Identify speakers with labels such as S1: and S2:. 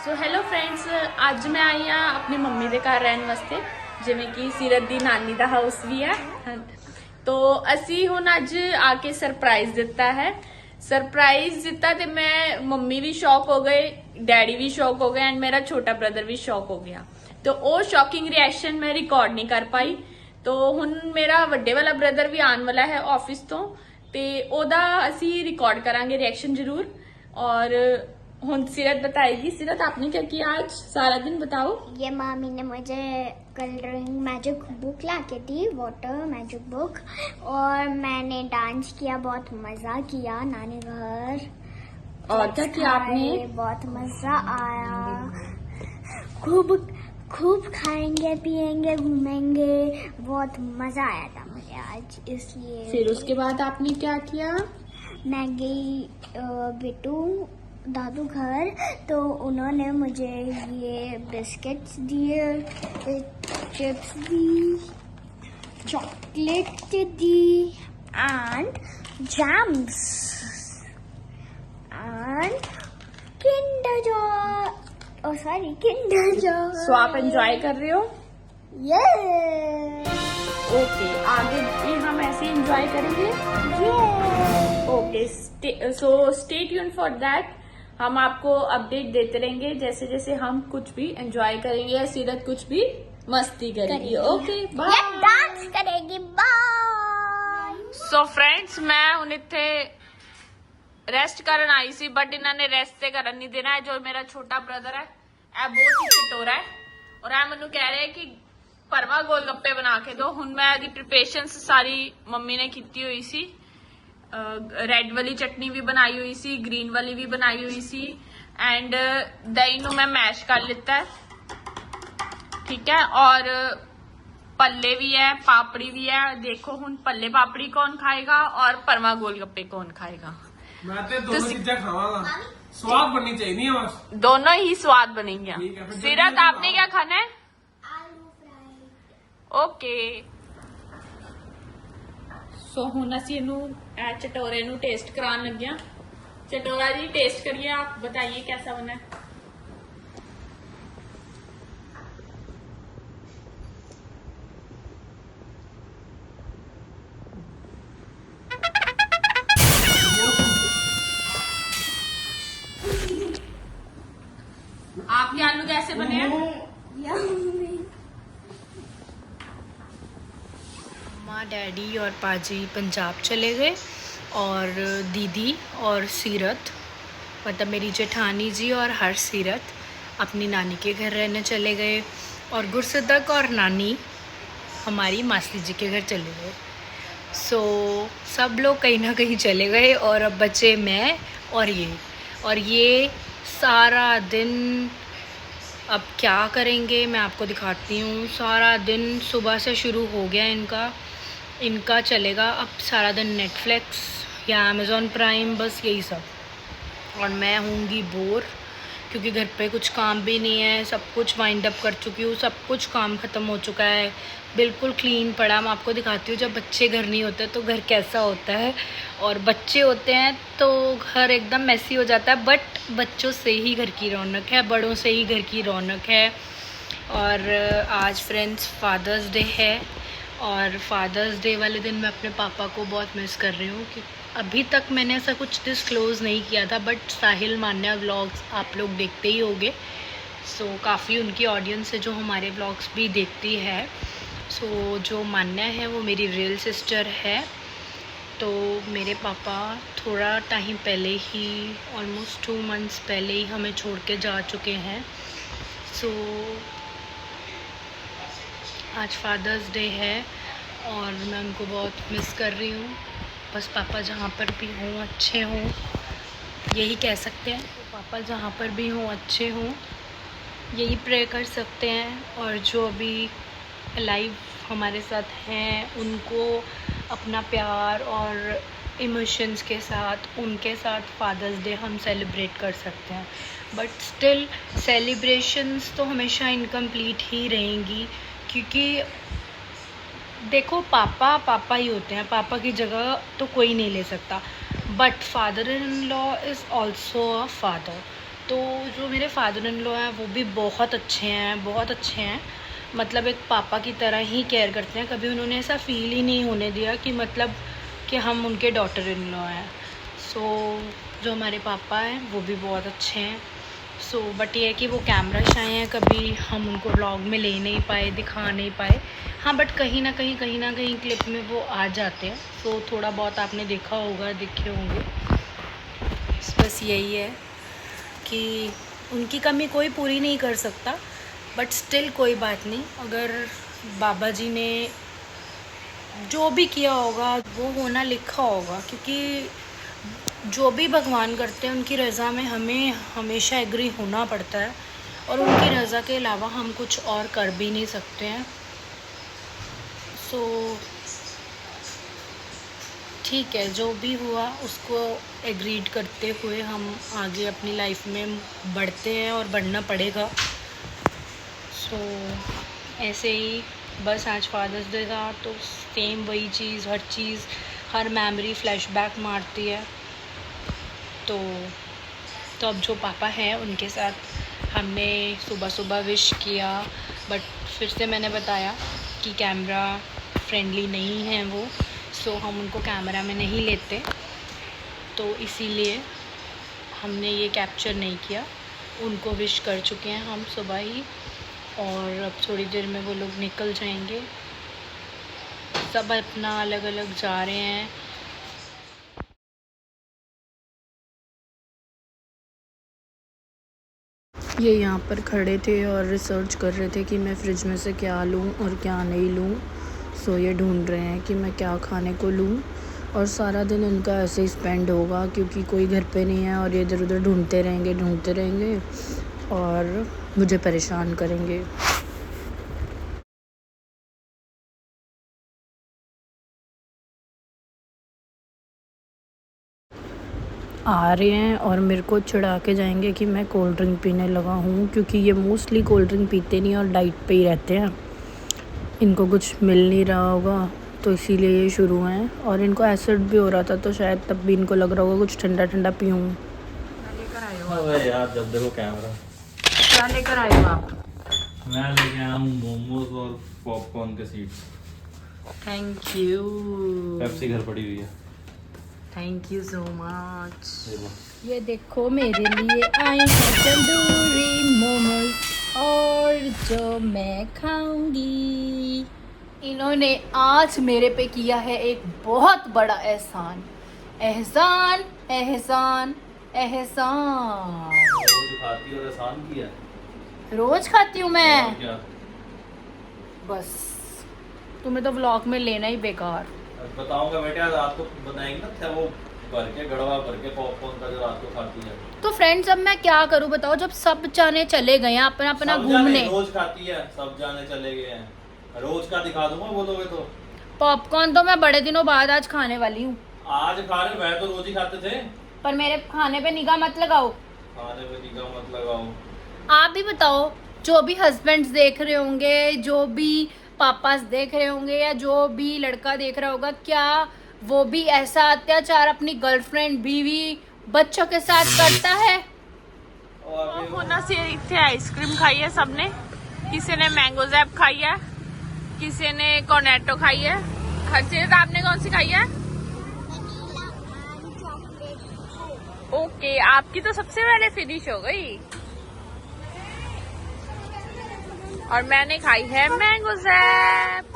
S1: So hello friends, ਅੱਜ ਮੈਂ ਆਈ ਆ ਆਪਣੀ ਮੰਮੀ ਦੇ ਘਰ ਰਹਿਣ ਵਾਸਤੇ, ਜਿਵੇਂ ਕਿ ਸੀਰਤ ਦੀ ਨਾਨੀ ਦਾ ਹਾਊਸ ਵੀ ਹੈ। तो ਅਸੀਂ ਹੁਣ ਅੱਜ ਆ ਕੇ ਸਰਪ੍ਰਾਈਜ਼ ਦਿੱਤਾ ਹੈ। ਸਰਪ੍ਰਾਈਜ਼ ਦਿੱਤਾ ਤੇ ਮੈਂ ਮੰਮੀ ਵੀ ਸ਼ੌਕ ਹੋ ਗਏ, ਡੈਡੀ ਵੀ ਸ਼ੌਕ ਹੋ ਗਏ ਐਂਡ ਮੇਰਾ ਛੋਟਾ ਬ੍ਰਦਰ ਵੀ ਸ਼ੌਕ ਹੋ ਗਿਆ। तो ਉਹ ਸ਼ੌਕਿੰਗ ਰਿਐਕਸ਼ਨ ਮੈਂ ਰਿਕਾਰਡ ਨਹੀਂ ਕਰ ਪਾਈ। तो ਹੁਣ ਮੇਰਾ ਵੱਡੇ ਵਾਲਾ ਬ੍ਰਦਰ ਵੀ ਆਉਣ ਵਾਲਾ ਹੈ ਆਫਿਸ ਤੋਂ, ਤੇ ਉਹਦਾ ਅਸੀਂ ਰਿਕਾर्ड करांगे रिएक्शन जरूर। और हुन सीरत बताएगी। सीरत आपने क्या किया आज सारा दिन, बताओ।
S2: ये मामी ने मुझे कलरिंग मैजिक बुक ला के दी, वाटर मैजिक बुक, और मैंने डांस किया, बहुत मजा किया नानी घर।
S1: और क्या किया आपने?
S2: बहुत मजा आया, खूब खूब खाएंगे पिएंगे घूमेंगे, बहुत मजा आया था मुझे आज, इसलिए।
S1: फिर उसके बाद आपने क्या किया?
S2: मैं गई बेटू दादू घर, तो उन्होंने मुझे ये बिस्किट्स दिए, चिप्स दी, चॉकलेट दी and jams and Kinder Joy, oh sorry Kinder Joy.
S1: So आप एंजॉय कर रहे हो?
S2: ये
S1: ओके, आगे भी हम ऐसे एंजॉय करेंगे। Okay, so stay tuned for that. हम आपको अपडेट देते रहेंगे जैसे जैसे हम कुछ भी एंजॉय करेंगे या सीरत कुछ भी मस्ती करेगी। Okay bye.
S2: ये डांस करेगी, बाय।
S1: सो फ्रेंड्स, मैं हुण इत्थे रेस्ट करन आई सी, बट इन्होंने रेस्ट ते करन नहीं देना है। जो मेरा छोटा ब्रदर है ਇਹ बहुत ही चटोरा है और ਇਹ ਮੈਨੂੰ ਕਹਿ ਰਿਹਾ कि ਭਰਵਾ ਗੋਲ ਗੱਪੇ ਬਣਾ ਕੇ ਦੋ। ਹੁਣ ਮੈਂ ਇਹਦੀ ਪ੍ਰੀਪਰੇਸ਼ਨਸ ਸਾਰੀ ਮੰਮੀ ਨੇ ਕੀਤੀ ਹੋਈ ਸੀ। ਰੈੱਡ ਵਾਲੀ ਚਟਨੀ ਵੀ ਬਣਾਈ ਹੋਈ ਸੀ, ਗ੍ਰੀਨ ਵਾਲੀ ਵੀ ਬਣਾਈ ਹੋਈ ਸੀ ਐਂਡ ਦਹੀਂ ਨੂੰ ਮੈਂ ਮੈਸ਼ ਕਰ ਲਿੱਤਾ ਹੈ, ठीक है। और पल्ले भी है, पापड़ी भी है। देखो हुन पल्ले पापड़ी कौन खाएगा और परमा गोलगप्पे कौन खाएगा।
S3: मैं तो दोनों चीजें खावांगा, स्वाद बननी चाहिए बस।
S1: दोनों ही स्वाद बनेंगे।
S3: ठीक है, फिर
S1: सीरत
S3: जल्दी
S1: आपने क्या खाना है?
S2: आलू फ्राई।
S1: ओके, सो हुन असी इनू ए चटोरे नू टेस्ट करान लगे हां। चटोरा जी टेस्ट करिए, आप बताइए कैसा बना है। आपके आलू कैसे बने हैं?
S4: माँ डैडी और पाजी पंजाब चले गए और दीदी और सीरत, मतलब मेरी जेठानी जी और हर सीरत अपनी नानी के घर रहने चले गए, और गुरसदक और नानी हमारी मासी जी के घर चले गए। सो सब लोग कहीं ना कहीं चले गए और अब बचे मैं और ये सारा दिन अब क्या करेंगे मैं आपको दिखाती हूँ। सारा दिन सुबह से शुरू हो गया इनका चलेगा अब सारा दिन नेटफ्लिक्स या अमेज़ॉन प्राइम, बस यही सब। और मैं होंगी बोर क्योंकि घर पे कुछ काम भी नहीं है, सब कुछ वाइंड अप कर चुकी हूँ, सब कुछ काम ख़त्म हो चुका है, बिल्कुल क्लीन पड़ा। मैं आपको दिखाती हूँ जब बच्चे घर नहीं होते तो घर कैसा होता है, और बच्चे होते हैं तो घर एकदम मैसी हो जाता है। बट बच्चों से ही घर की रौनक है, बड़ों से ही घर की रौनक है। और आज फ्रेंड्स फादर्स डे है, और फादर्स डे वाले दिन मैं अपने पापा को बहुत मिस कर रही हूँ कि अभी तक मैंने ऐसा कुछ डिस्क्लोज़ नहीं किया था, बट साहिल मान्या व्लॉग्स आप लोग देखते ही होंगे। सो काफ़ी उनकी ऑडियंस है जो हमारे व्लॉग्स भी देखती है। सो जो मान्या है वो मेरी रियल सिस्टर है। तो मेरे पापा थोड़ा टाइम पहले ही, ऑलमोस्ट 2 मंथ्स पहले ही हमें छोड़ के जा चुके हैं। सो आज फादर्स डे है और मैं उनको बहुत मिस कर रही हूँ। बस पापा जहाँ पर भी हों अच्छे हों, यही कह सकते हैं। तो पापा जहाँ पर भी हों अच्छे हों, यही प्रे कर सकते हैं। और जो अभी लाइव हमारे साथ हैं उनको अपना प्यार और इमोशंस के साथ, उनके साथ फादर्स डे हम सेलिब्रेट कर सकते हैं। बट स्टिल सेलिब्रेशंस तो हमेशा इनकम्प्लीट ही रहेंगी, क्योंकि देखो पापा पापा ही होते हैं, पापा की जगह तो कोई नहीं ले सकता। But father in law is also a father. तो जो मेरे फादर इन लॉ हैं वो भी बहुत अच्छे हैं, बहुत अच्छे हैं। मतलब एक पापा की तरह ही केयर करते हैं। कभी उन्होंने ऐसा फील ही नहीं होने दिया कि मतलब कि हम उनके डॉटर इन लॉ हैं। सो जो हमारे पापा हैं वो भी बहुत अच्छे हैं। सो बट ये है कि वो कैमरा शाय हैं, कभी हम उनको व्लॉग में ले नहीं पाए, दिखा नहीं पाए। हाँ बट कहीं ना कहीं क्लिप में वो आ जाते हैं। सो थोड़ा बहुत आपने देखा होगा, दिखे होंगे। बस यही है कि उनकी कमी कोई पूरी नहीं कर सकता, बट स्टिल कोई बात नहीं। अगर बाबा जी ने जो भी किया होगा वो होना लिखा होगा, क्योंकि जो भी भगवान करते हैं उनकी रज़ा में हमें हमेशा एग्री होना पड़ता है, और उनकी रज़ा के अलावा हम कुछ और कर भी नहीं सकते हैं। सो ठीक है, जो भी हुआ उसको एग्रीड करते हुए हम आगे अपनी लाइफ में बढ़ते हैं, और बढ़ना पड़ेगा। सो ऐसे ही बस आज फादर्स डे था तो सेम वही चीज़, हर चीज़, हर मेमोरी फ्लैशबैक मारती है। तो अब जो पापा हैं उनके साथ हमने सुबह सुबह विश किया, बट फिर से मैंने बताया कि कैमरा फ्रेंडली नहीं है वो। सो हम उनको कैमरा में नहीं लेते, तो इसीलिए हमने ये कैप्चर नहीं किया। उनको विश कर चुके हैं हम सुबह ही, और अब थोड़ी देर में वो लोग निकल जाएंगे। सब अपना अलग अलग जा रहे हैं। ये यहाँ पर खड़े थे और रिसर्च कर रहे थे कि मैं फ़्रिज में से क्या लूँ और क्या नहीं लूँ। सो ये ढूंढ रहे हैं कि मैं क्या खाने को लूँ, और सारा दिन इनका ऐसे ही स्पेंड होगा क्योंकि कोई घर पे नहीं है, और ये इधर उधर ढूंढते रहेंगे और मुझे परेशान करेंगे। आ रहे हैं और मेरे को चिढ़ा के जाएंगे कि मैं कोल्ड ड्रिंक पीने लगा हूँ, क्योंकि ये मोस्टली कोल्ड ड्रिंक पीते नहीं और डाइट पे ही रहते हैं। इनको कुछ मिल नहीं रहा होगा तो इसीलिए ये शुरू हैं, और इनको एसिड भी हो रहा था तो शायद तब भी इनको लग रहा होगा कुछ ठंडा ठंडा पीऊँ।
S5: अबे यार, जब देखो कैमरा।
S4: क्या लेकर आए हो आप?
S5: मैं लेके आया हूँ मोमोज और पॉपकॉर्न के सीड्स।
S4: Thank you.
S5: पेप्सी घर पड़ी हुई है।
S4: Thank you so much.
S5: ये लो।
S4: ये देखो मेरे लिए आए हैं तंदूरी मोमोज, और जो मैं खाऊंगी। इन्होंने आज मेरे पे किया है एक बहुत बड़ा एहसान, एहसान एहसान एहसान।
S5: रोज खाती और एहसान किया।
S4: रोज खाती हूँ मैं।
S5: और क्या?
S4: बस तुम्हें तो व्लॉग में लेना ही बेकार।
S5: अब बताऊंगा बेटा, रात को बनाएंगे ना था वो करके गड़वा करके पॉपकॉर्न का, जो रात को खाती है।
S4: तो फ्रेंड्स अब मैं क्या करूँ बताओ, जब सब जाने चले गए हैं अपना अपना
S5: सब जाने
S4: घूमने।
S5: रोज खाती है, सब जाने चले गए हैं। रोज का दिखा दूंगा बोलोगे तो।
S4: पॉपकॉर्न तो मैं बड़े दिनों बाद आज खाने वाली हूँ।
S5: आज खा रहे, मैं तो रोज ही खाते थे।
S4: पर मेरे खाने पे निगाह मत लगाओ।
S5: खाने पे निगाह मत लगाओ।
S4: आप भी बताओ, जो भी हस्बैंड्स देख रहे होंगे, जो भी पापास देख रहे होंगे, या जो भी लड़का देख रहा होगा, क्या वो भी ऐसा अत्याचार अपनी गर्लफ्रेंड, बीवी, बच्चों के साथ करता है?
S1: होना से इतने आइसक्रीम खाई है सबने। किसी ने मैंगो जैप खाई है, किसी ने कॉर्नेटो खाई है। हर्षित आपने कौन सी खाई है? ओके, आपकी तो सबसे पहले फिनिश हो गई, और मैंने खाई है मैंगो जैप।